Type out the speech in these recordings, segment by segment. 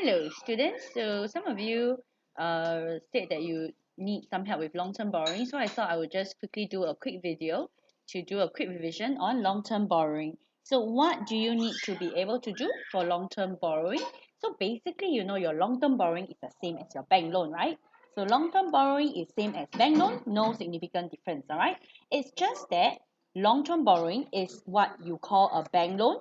Hello, students. So some of you said that you need some help with long-term borrowing. So I thought I would just quickly do a quick video to do a quick revision on long-term borrowing. So what do you need to be able to do for long-term borrowing? So basically, you know your long-term borrowing is the same as your bank loan, right? So long-term borrowing is same as bank loan, no significant difference, all right? It's just that long-term borrowing is what you call a bank loan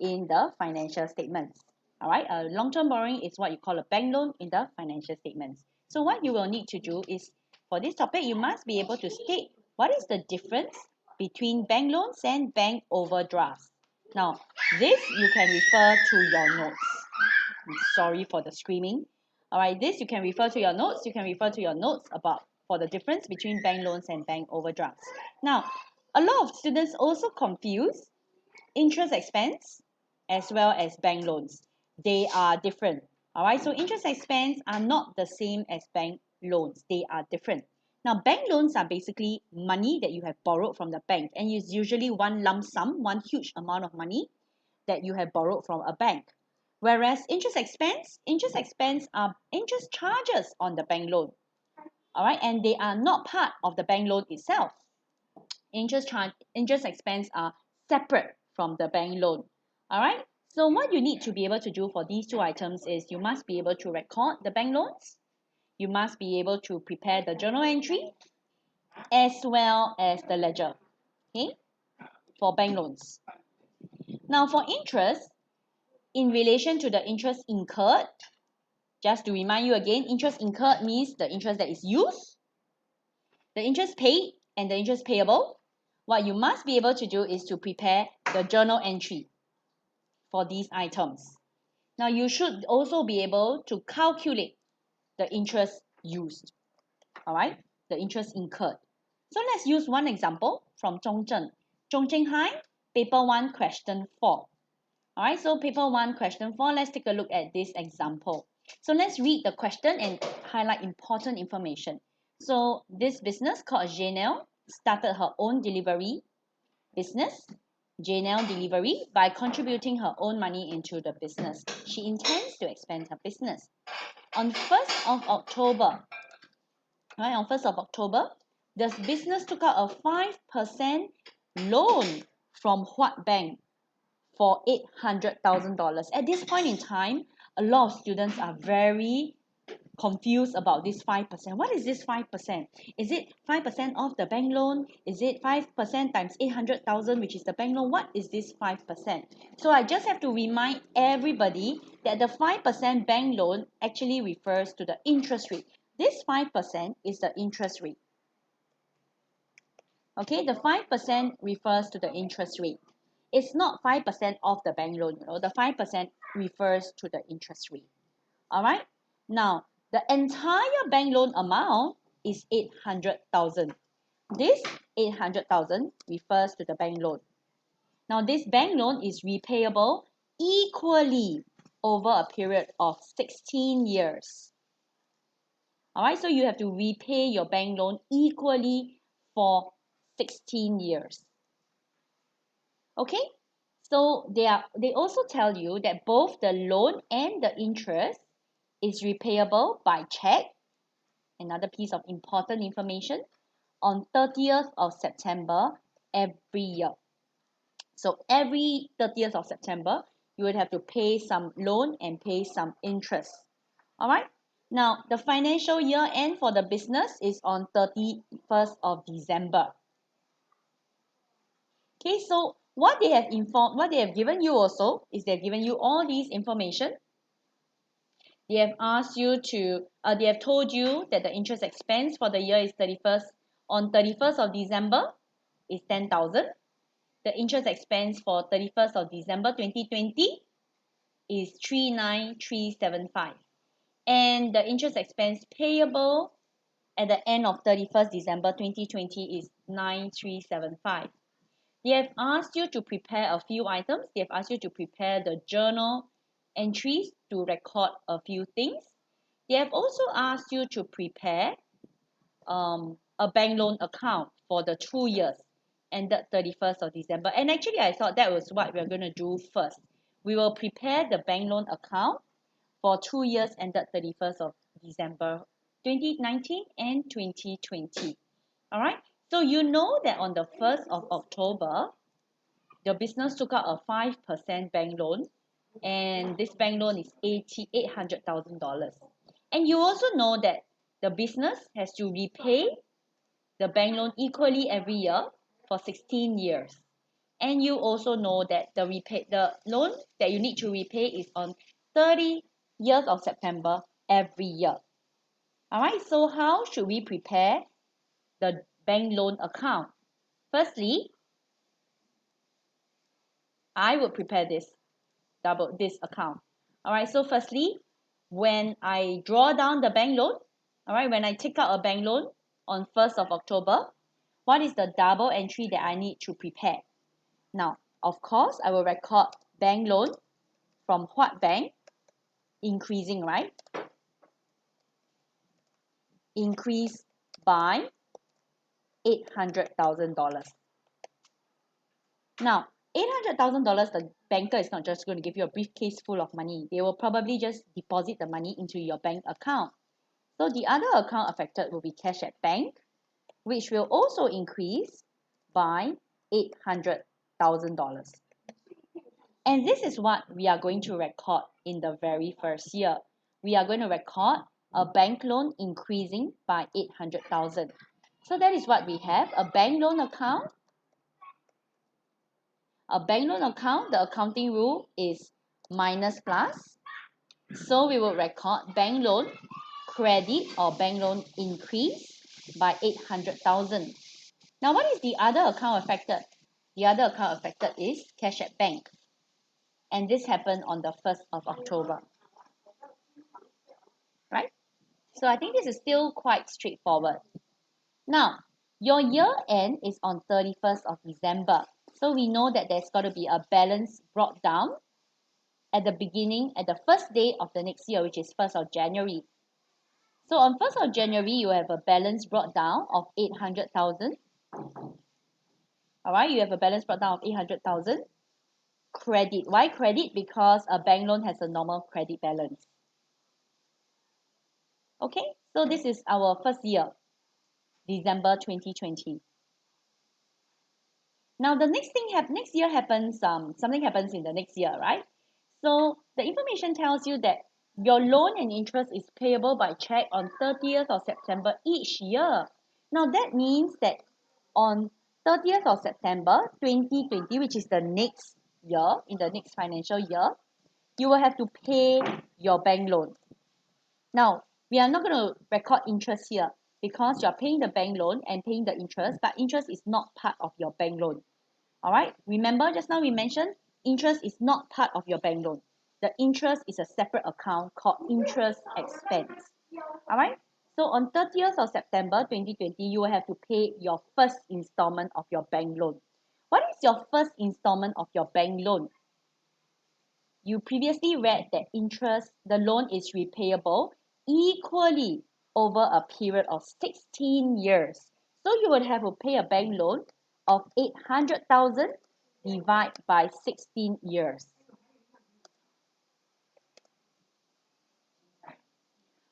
in the financial statements. All right, a long-term borrowing is what you call a bank loan in the financial statements. So what you will need to do is, for this topic, you must be able to state what is the difference between bank loans and bank overdrafts. Now, this you can refer to your notes. I'm sorry for the screaming. All right, this you can refer to your notes. You can refer to your notes about for the difference between bank loans and bank overdrafts. Now, a lot of students also confuse interest expense as well as bank loans. They are different. All right, so interest expense are not the same as bank loans. They are different. Now, bank loans are basically money that you have borrowed from the bank, and it's usually one lump sum, one huge amount of money that you have borrowed from a bank. Whereas interest expense are interest charges on the bank loan. All right, and they are not part of the bank loan itself. Interest expense are separate from the bank loan. All right, so what you need to be able to do for these two items is you must be able to record the bank loans, you must be able to prepare the journal entry as well as the ledger, okay, for bank loans. Now for interest, in relation to the interest incurred, just to remind you again, interest incurred means the interest that is used, the interest paid, and the interest payable. What you must be able to do is to prepare the journal entry for these items. Now, you should also be able to calculate the interest used, all right, the interest incurred. So let's use one example from Zhongzheng High, paper 1, question 4. All right, so paper 1, question 4, let's take a look at this example. So let's read the question and highlight important information. So this business called Janelle started her own delivery business, Janelle Delivery, by contributing her own money into the business. She intends to expand her business. On 1st of October, right, on 1st of October, the business took out a 5% loan from what bank for $800,000. At this point in time, a lot of students are very confused about this 5%. What is this 5%? Is it 5% of the bank loan? Is it 5% times 800,000, which is the bank loan? What is this 5%? So I just have to remind everybody that the 5% bank loan actually refers to the interest rate. This 5% is the interest rate. Okay, the 5% refers to the interest rate. It's not 5% of the bank loan, you know, the 5% refers to the interest rate. All right, now the entire bank loan amount is 800,000. This 800,000 refers to the bank loan. Now this bank loan is repayable equally over a period of 16 years. All right, so you have to repay your bank loan equally for 16 years. Okay, so they also tell you that both the loan and the interest is repayable by check, another piece of important information, on 30th of September every year. So every 30th of September, you would have to pay some loan and pay some interest. All right. Now, the financial year end for the business is on 31st of December. Okay, so what they have given you also is they've given you all these information. They have asked you to, they have told you that the interest expense for the year is 31st of December is 10,000. The interest expense for 31st of December 2020 is 39,375. And the interest expense payable at the end of 31st December 2020 is 9,375. They have asked you to prepare a few items. They have asked you to prepare the journal entries to record a few things. They have also asked you to prepare a bank loan account for the 2 years ended 31st of December. And actually, I thought that was what we're going to do first. We will prepare the bank loan account for 2 years ended 31st of December 2019 and 2020. All right. So you know that on the 1st of October, the business took out a 5% bank loan, and this bank loan is $800,000. And you also know that the business has to repay the bank loan equally every year for 16 years. And you also know that the loan that you need to repay is on 30 years of September every year. All right, so how should we prepare the bank loan account? Firstly, I would prepare this account. All right, so firstly, when I draw down the bank loan, all right, when I take out a bank loan on 1st of October, what is the double entry that I need to prepare? Now, of course, I will record bank loan from what bank? Increasing, right? Increase by $800,000. Now, $800,000, the banker is not just going to give you a briefcase full of money. They will probably just deposit the money into your bank account. So the other account affected will be cash at bank, which will also increase by $800,000. And this is what we are going to record in the very first year. We are going to record a bank loan increasing by 800,000. So that is what we have, a bank loan account. A bank loan account, the accounting rule is minus plus. So we will record bank loan credit or bank loan increase by 800,000. Now, what is the other account affected? The other account affected is cash at bank. And this happened on the 1st of October. Right? So I think this is still quite straightforward. Now, your year end is on 31st of December. So we know that there's got to be a balance brought down at the first day of the next year, which is 1st of January. So on 1st of January, you have a balance brought down of 800,000. All right, you have a balance brought down of 800,000. Credit. Why credit? Because a bank loan has a normal credit balance. Okay, so this is our first year, December 2020. Now the next year happens, something happens in the next year, right? So the information tells you that your loan and interest is payable by check on 30th of September each year. Now that means that on 30th of September 2020, which is the next year, in the next financial year, you will have to pay your bank loan. Now, we are not going to record interest here because you're paying the bank loan and paying the interest, but interest is not part of your bank loan. All right, remember just now we mentioned interest is not part of your bank loan. The interest is a separate account called interest expense. All right, so on 30th of September 2020, you will have to pay your first installment of your bank loan. What is your first installment of your bank loan? You previously read that the loan is repayable equally over a period of 16 years. So you would have to pay a bank loan of 800,000 divided by 16 years.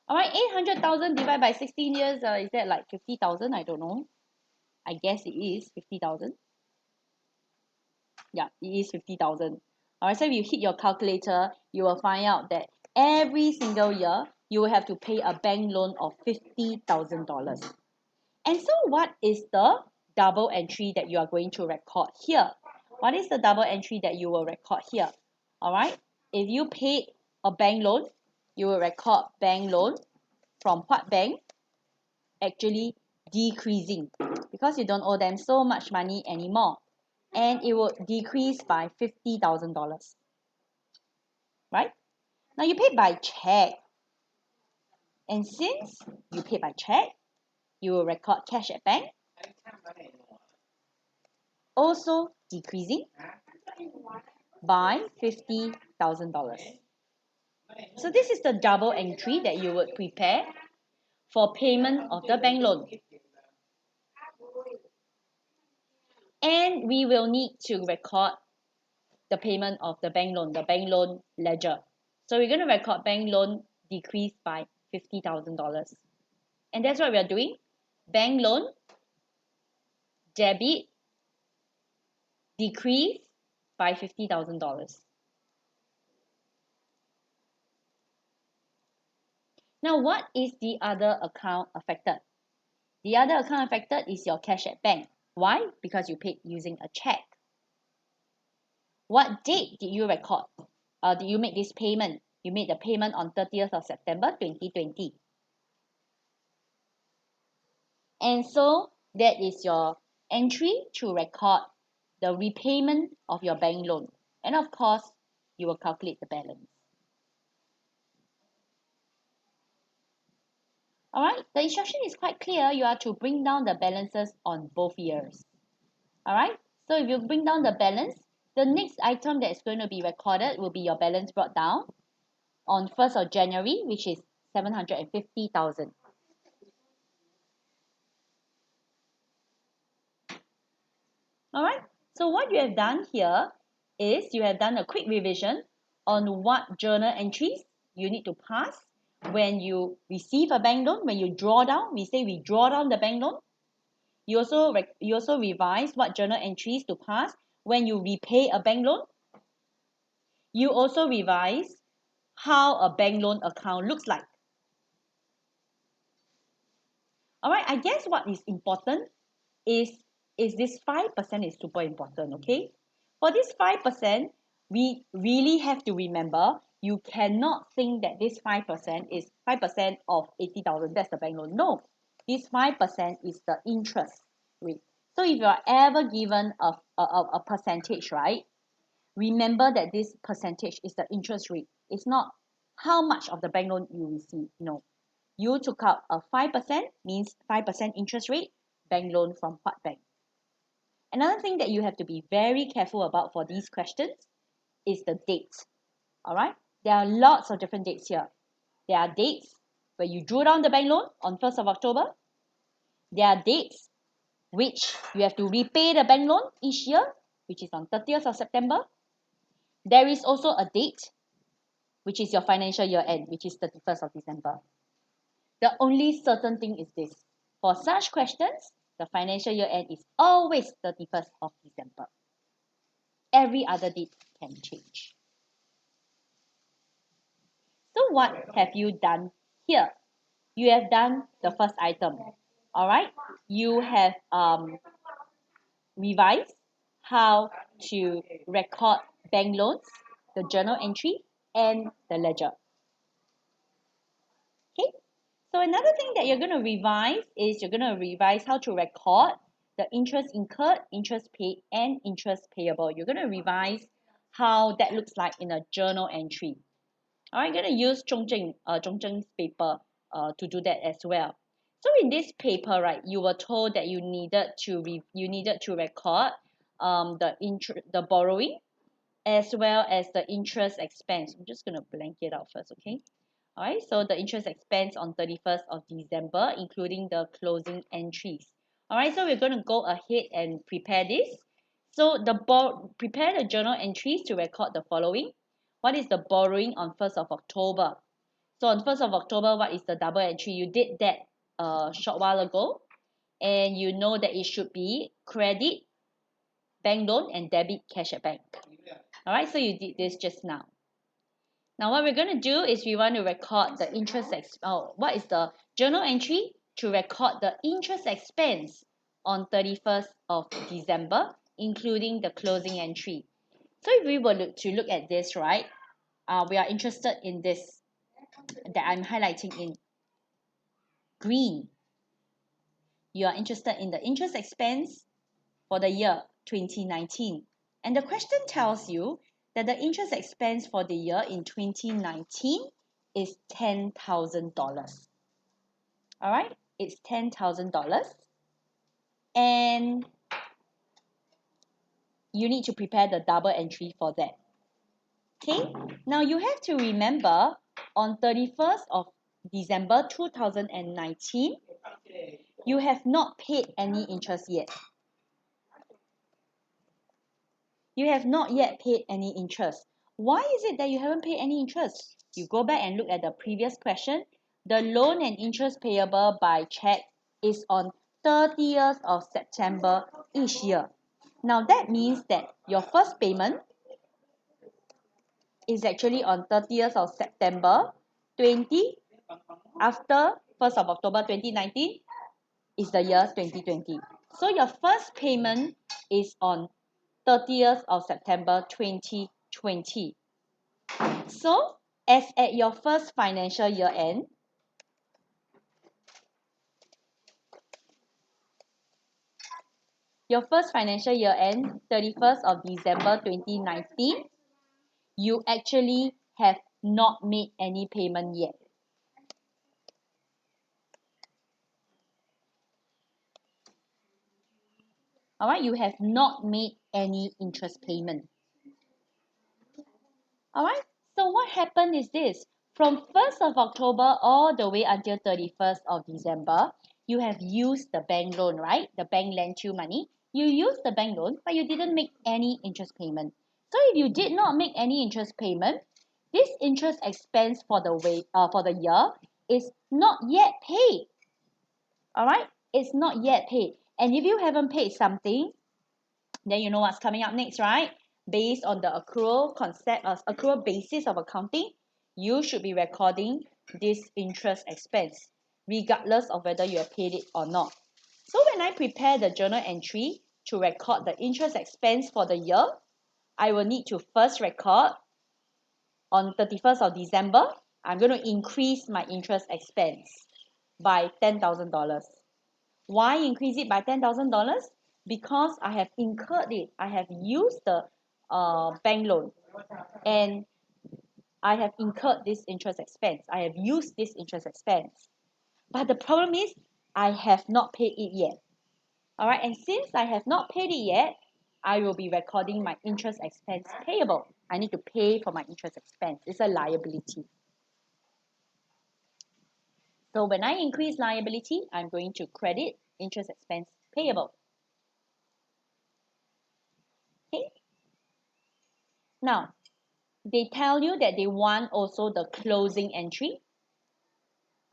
All right, 800,000 divided by 16 years, is that like 50,000? I don't know. I guess it is 50,000. Yeah, it is 50,000. All right, so if you hit your calculator, you will find out that every single year, you will have to pay a bank loan of $50,000. And so what is the double entry that you are going to record here? What is the double entry that you will record here? All right, if you paid a bank loan, you will record bank loan from what bank? Actually decreasing because you don't owe them so much money anymore. And it will decrease by $50,000. Right? Now you pay by check. And since you pay by check, you will record cash at bank. Also decreasing by $50,000. So this is the double entry that you would prepare for payment of the bank loan. And we will need to record the payment of the bank loan ledger. So we're going to record bank loan decreased by $50,000. And that's what we are doing. Bank loan, debit, decrease by $50,000. Now, what is the other account affected? The other account affected is your cash at bank. Why? Because you paid using a check. What date did you record? Did you make this payment? You made the payment on 30th of September 2020. And so that is your entry to record the repayment of your bank loan. And of course, you will calculate the balance. Alright, the instruction is quite clear. You are to bring down the balances on both years. Alright, so if you bring down the balance, the next item that is going to be recorded will be your balance brought down on 1st of January, which is 750,000. Alright, so what you have done here is you have done a quick revision on what journal entries you need to pass when you receive a bank loan, when you draw down. We say we draw down the bank loan. You also revise what journal entries to pass when you repay a bank loan. You also revise how a bank loan account looks like. Alright, I guess what is important is this 5% is super important, okay? For this 5%, we really have to remember you cannot think that this 5% is 5% of 80,000. That's the bank loan. No, this 5% is the interest rate. So if you are ever given a percentage, right? Remember that this percentage is the interest rate. It's not how much of the bank loan you receive. No. You took out a 5%, means 5% interest rate, bank loan from what bank? Another thing that you have to be very careful about for these questions is the dates. Alright? There are lots of different dates here. There are dates where you drew down the bank loan on 1st of October. There are dates which you have to repay the bank loan each year, which is on 30th of September. There is also a date, which is your financial year end, which is 31st of December. The only certain thing is this. For such questions, the financial year end is always 31st of December. Every other date can change. So what have you done here? You have done the first item. Alright? You have revised how to record bank loans, the journal entry, and the ledger. Okay? So another thing that you're going to revise is you're going to revise how to record the interest incurred, interest paid, and interest payable. You're going to revise how that looks like in a journal entry. I'm going to use Zhongzheng's paper to do that as well. So in this paper, right, you were told that you needed to record the borrowing as well as the interest expense. I'm just going to blank it out first, okay? Alright, so the interest expense on 31st of December, including the closing entries. Alright, so we're going to go ahead and prepare this. So prepare the journal entries to record the following. What is the borrowing on 1st of October? So on 1st of October, what is the double entry? You did that a short while ago. And you know that it should be credit, bank loan, and debit cash at bank. Alright, so you did this just now. Now what we're going to do is we want to record the interest what is the journal entry to record the interest expense on 31st of December, including the closing entry. So if we were to look at this, right, we are interested in this that I'm highlighting in green. You are interested in the interest expense for the year 2019. And the question tells you that the interest expense for the year in 2019 is $10,000. Alright, it's $10,000. And you need to prepare the double entry for that. Okay, now you have to remember on 31st of December 2019, you have not paid any interest yet. You have not yet paid any interest. Why is it that you haven't paid any interest? You go back and look at the previous question. The loan and interest payable by check is on 30th of September each year. Now that means that your first payment is actually on 30th of September 20 after 1st of October 2019 is the year 2020. So your first payment is on 30th of September 2020. So as at your first financial year end, your first financial year end, 31st of December 2019, you actually have not made any payment yet. Alright, you have not made any interest payment. Alright, so what happened is this. From 1st of October all the way until 31st of December, you have used the bank loan, right? The bank lent you money. You used the bank loan, but you didn't make any interest payment. So if you did not make any interest payment, this interest expense for the year is not yet paid. Alright, it's not yet paid. And if you haven't paid something, then you know what's coming up next, right? Based on the accrual concept, accrual basis of accounting, you should be recording this interest expense, regardless of whether you have paid it or not. So when I prepare the journal entry to record the interest expense for the year, I will need to first record on 31st of December, I'm going to increase my interest expense by $10,000. Why increase it by $10,000? Because I have incurred it. I have used the bank loan and I have incurred this interest expense. I have used this interest expense. But the problem is I have not paid it yet. Alright, and since I have not paid it yet, I will be recording my interest expense payable. I need to pay for my interest expense. It's a liability. So when I increase liability, I'm going to credit interest expense payable. Okay. Now, they tell you that they want also the closing entry.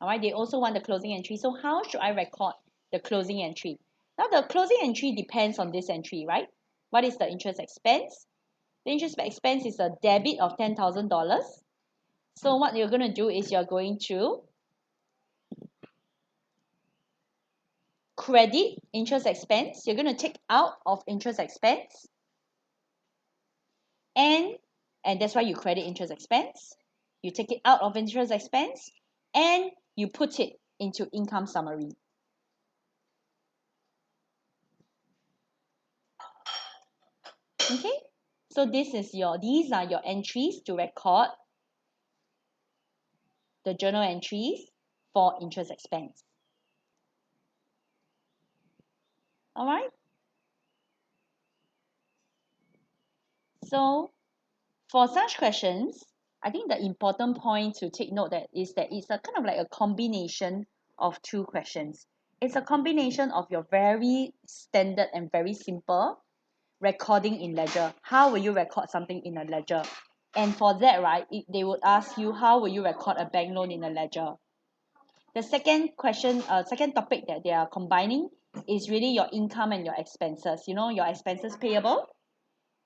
Alright, they also want the closing entry. So how should I record the closing entry? Now the closing entry depends on this entry, right? What is the interest expense? The interest expense is a debit of $10,000. So what you're going to do is you're going to credit interest expense. You're going to take out of interest expense. And that's why you credit interest expense. You take it out of interest expense and you put it into income summary. Okay, so these are your entries to record the journal entries for interest expense. All right. So for such questions, I think the important point to take note that is that it's a kind of like a combination of two questions. It's a combination of your very standard and very simple recording in ledger. How will you record something in a ledger? And for that, right, they would ask you, how will you record a bank loan in a ledger? The second question, second topic that they are combining is really your income and your expenses. You know, your expenses payable,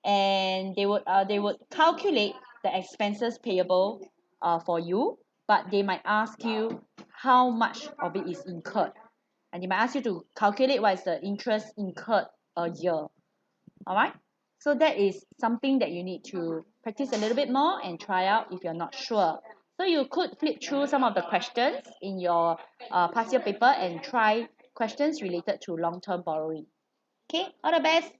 and they would calculate the expenses payable for you, but they might ask you how much of it is incurred, and they might ask you to calculate what is the interest incurred a year. All right, so that is something that you need to practice a little bit more and try out if you're not sure. So you could flip through some of the questions in your past year paper and try questions related to long-term borrowing. Okay, all the best.